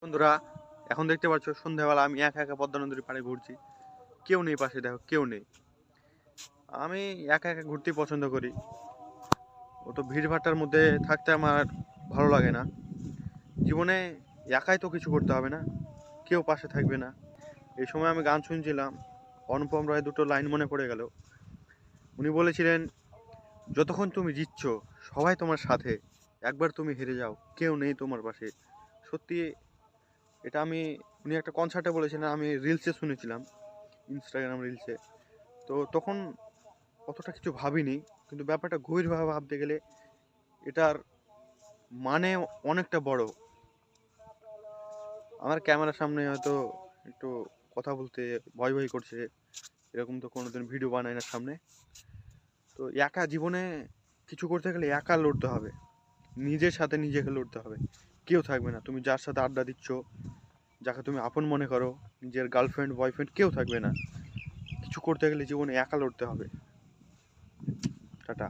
বন্ধুরা, এখন দেখতে পাচ্ছ সন্ধ্যাবেলা আমি একা একা পদ্মা নদীর পাড়ে ঘুরছি। কেউ নেই পাশে, দেখো কেউ নেই। আমি একা একা ঘুরতে পছন্দ করি। ও তো ভিড়ভাট্টার মধ্যে থাকতে আমার ভালো লাগে না। জীবনে একাই তো কিছু করতে হবে না, কেউ পাশে থাকবে না। এই সময় আমি গান শুনছিলাম, অনুপম রায় দুটো লাইন মনে পড়ে গেল। উনি বলেছিলেন, যতক্ষণ তুমি জিতছ সবাই তোমার সাথে, একবার তুমি হেরে যাও কেউ নেই তোমার পাশে। সত্যি এটা উনি একটা কনসার্টে বলেছিলেন, আমি রিলসে শুনেছিলাম, ইনস্টাগ্রাম রিলসে। তো তখন অতটা কিছু ভাবিনি, কিন্তু ব্যাপারটা গভীরভাবে ভাবতে গেলে এটার মানে অনেকটা বড়। আমার ক্যামেরার সামনে হয়তো একটু কথা বলতে ভয় ভয় করছে, এরকম তো কোনোদিন ভিডিও বানাই না সামনে। তো একা জীবনে কিছু করতে গেলে একা লড়তে হবে, নিজের সাথে নিজেকে লড়তে হবে। কেউ থাকবে না, তুমি যার সাথে আড্ডা দিচ্ছ, যাকে তুমি আপন মনে করো, নিজের গার্লফ্রেন্ড বয়ফ্রেন্ড কেউ থাকবে না। কিছু করতে গেলে জীবনে একা লড়তে হবে। টাটা।